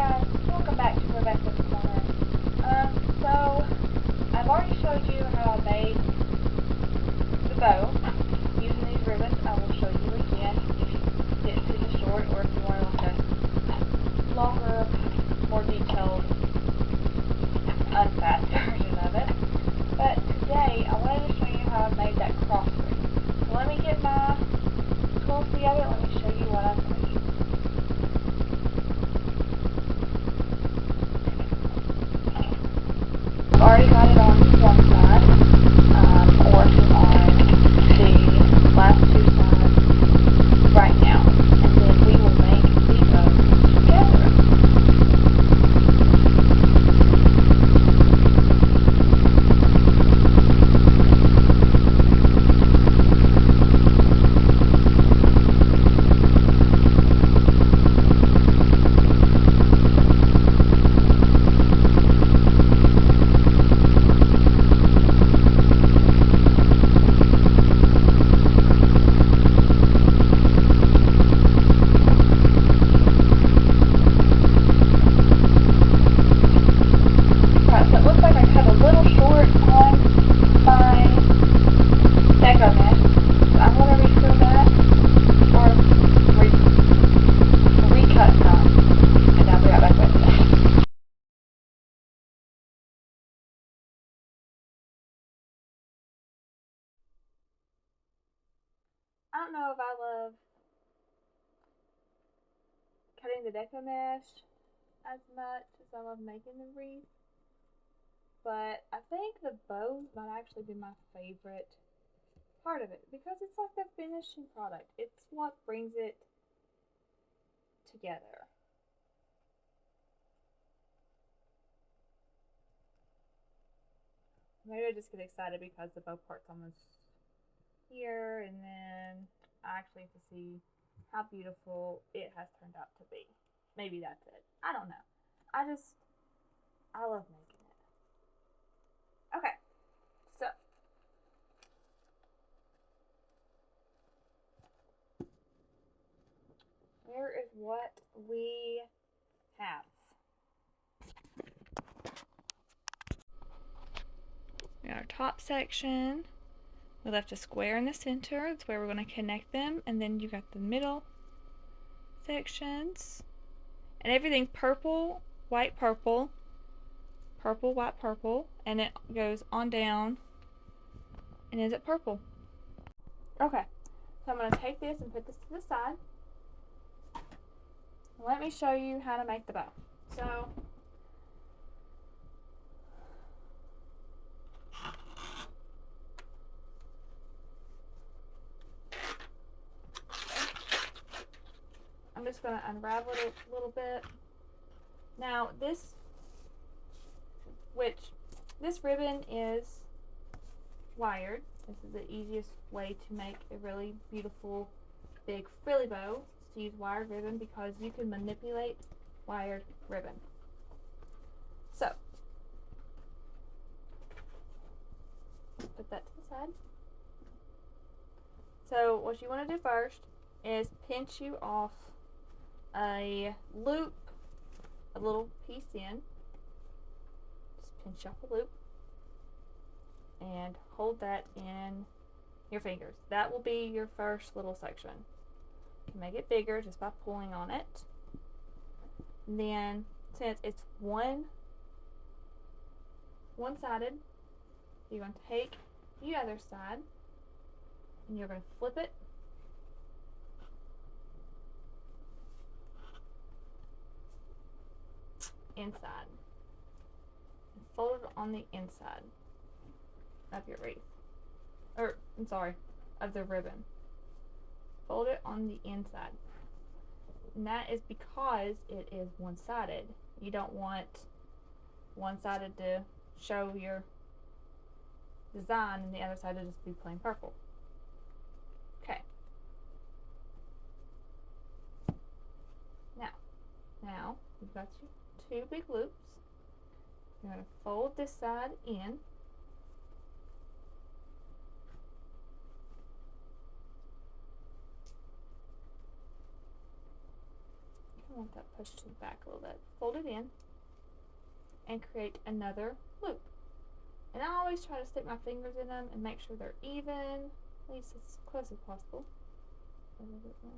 guys, welcome back to Rebecca's Corner. So I've already showed you how I made the bow using these ribbons. I will show you again if you didn't see the short, or if you want to look at a longer, more detailed, unfast version of it. But today I wanted to show you how I made that cross ring. So let me get my tools together. Let me show you what I've made. I've already got it on one side, working on the last two sides right now, and then we will make the bow together. Deco mesh. So I'm going to refill that, or recut some, and I'll be right back with it. I don't know if I love cutting the Deco mesh as much as I love making the wreath, but I think the bows might actually be my favorite part of it, because it's like the finishing product. It's what brings it together. Maybe I just get excited because the bow part's almost here, and then I actually have to see how beautiful it has turned out to be. Maybe that's it. I don't know. I love making it. Okay, so here is what we have. In our top section, we left a square in the center. That's where we're going to connect them. And then you got the middle sections. And everything purple, white, purple, purple, white, purple. And it goes on down and ends up purple. Okay, so I'm going to take this and put this to the side. Let me show you how to make the bow. So I'm just going to unravel it a little bit. Now this ribbon is wired. This is the easiest way to make a really beautiful big frilly bow, is to use wired ribbon, because you can manipulate wired ribbon. So put that to the side. So what you want to do first is pinch you off a loop, a little piece in. Just pinch off a loop and hold that in your fingers. That will be your first little section. You can make it bigger just by pulling on it. And then, since it's one-sided, you're going to take the other side and you're going to flip it inside and fold it on the inside of your wreath, or I'm sorry, of the ribbon. Fold it on the inside, and that is because it is one-sided. You don't want one-sided to show your design and the other side to just be plain purple. Okay. Now you've got your two big loops. You're going to fold this side in. Come want that pushed to the back a little bit. Fold it in and create another loop. And I always try to stick my fingers in them and make sure they're even, at least as close as possible. A little bit more.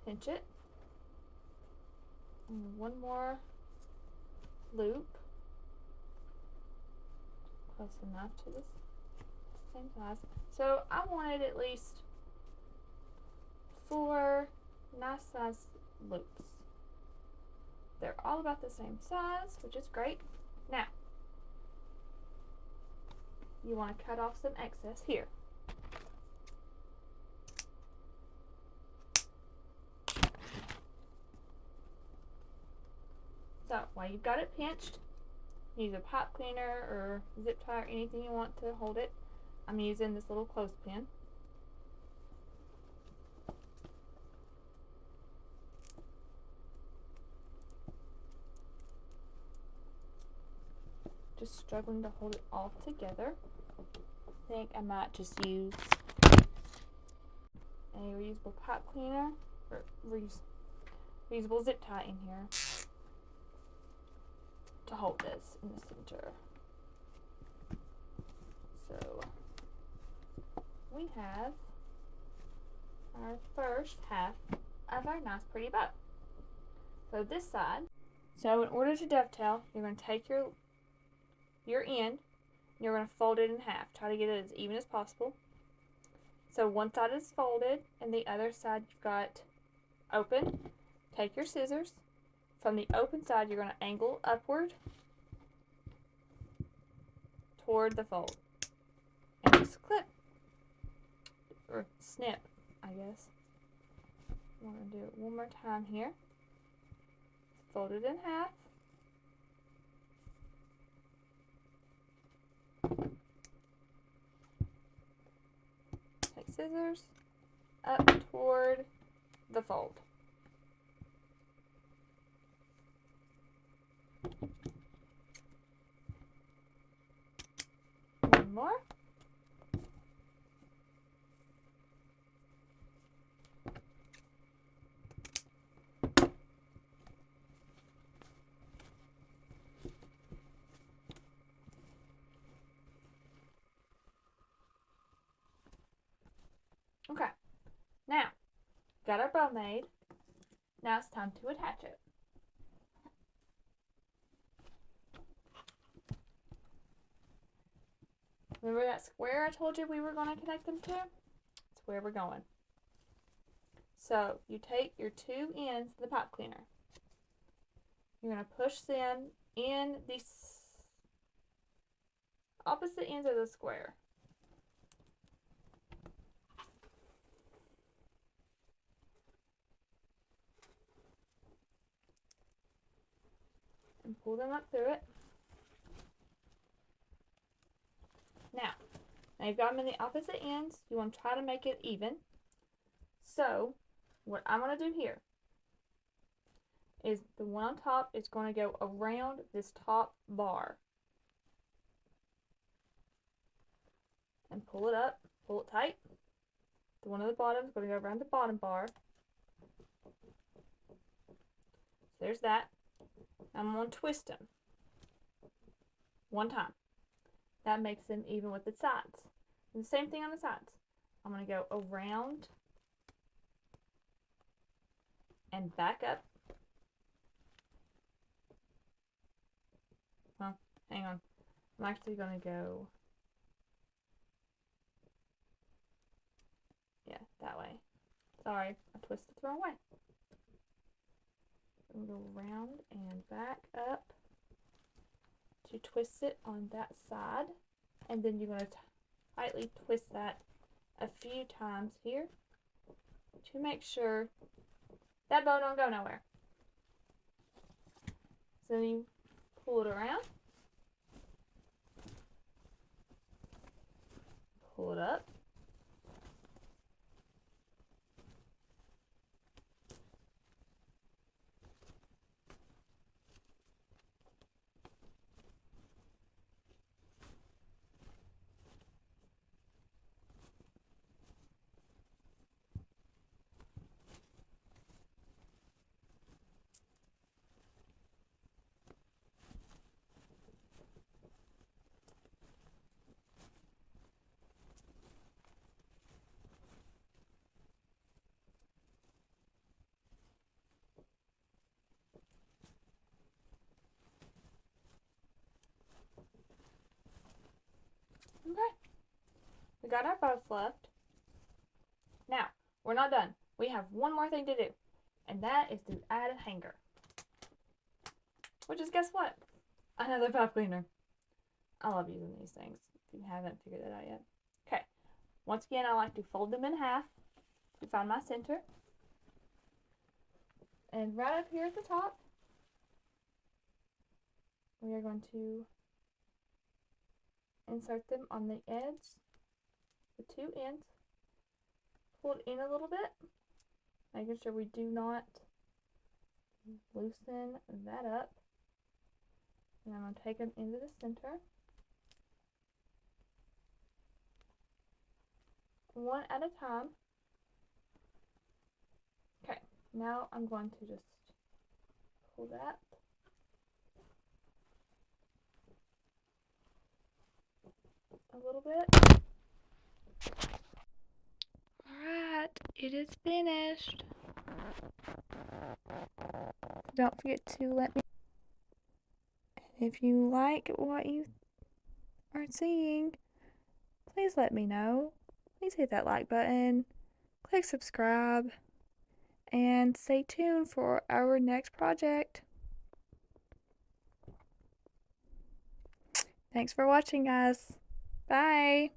Pinch it. And one more loop. Close enough to this same size. So I wanted at least 4 nice size loops. They're all about the same size, which is great. Now, you want to cut off some excess here. So, while you've got it pinched, use a pipe cleaner or zip tie or anything you want to hold it. I'm using this little clothespin. Just struggling to hold it all together. I think I might just use a reusable pipe cleaner or reusable zip tie in here to hold this in the center. So we have our first half of our nice pretty bow. So this side, so in order to dovetail, you're going to take your end, you're going to fold it in half. Try to get it as even as possible. So one side is folded and the other side you've got open. Take your scissors. From the open side, you're going to angle upward toward the fold. And just clip. Or snip, I guess. I'm going to do it one more time here. Fold it in half. Take scissors up toward the fold. One more. Okay, now, got our bow made. Now it's time to attach it. Remember that square I told you we were going to connect them to? That's where we're going. So, you take your 2 ends of the pipe cleaner. You're going to push them in the opposite ends of the square. And pull them up through it. Now you've got them in the opposite ends. You want to try to make it even. So, what I'm going to do here is the one on top is going to go around this top bar. And pull it up, pull it tight. The one on the bottom is going to go around the bottom bar. There's that. I'm going to twist them one time. That makes them even with the sides. And the same thing on the sides. I'm going to go around and back up. Well, hang on. I'm actually going to go, yeah, that way. Sorry, I twisted the wrong way. I'm going to go around and back up to twist it on that side. And then you're going to tightly twist that a few times here to make sure that bow don't go nowhere. So then you pull it around, pull it up, We got our both left. Now, we're not done. We have one more thing to do, and that is to add a hanger. Which is, guess what? Another pipe cleaner. I love using these things, if you haven't figured that out yet. Okay, once again, I like to fold them in half to find my center. And right up here at the top, we are going to insert them on the edge, the two ends. Pull it in a little bit, making sure we do not loosen that up. And I'm going to take them into the center, one at a time. Okay, now I'm going to just pull that. A little bit. Alright, it is finished. Don't forget to let me know if you like what you are seeing. Please let me know. Please hit that like button, click subscribe, and stay tuned for our next project. Thanks for watching, guys. Bye.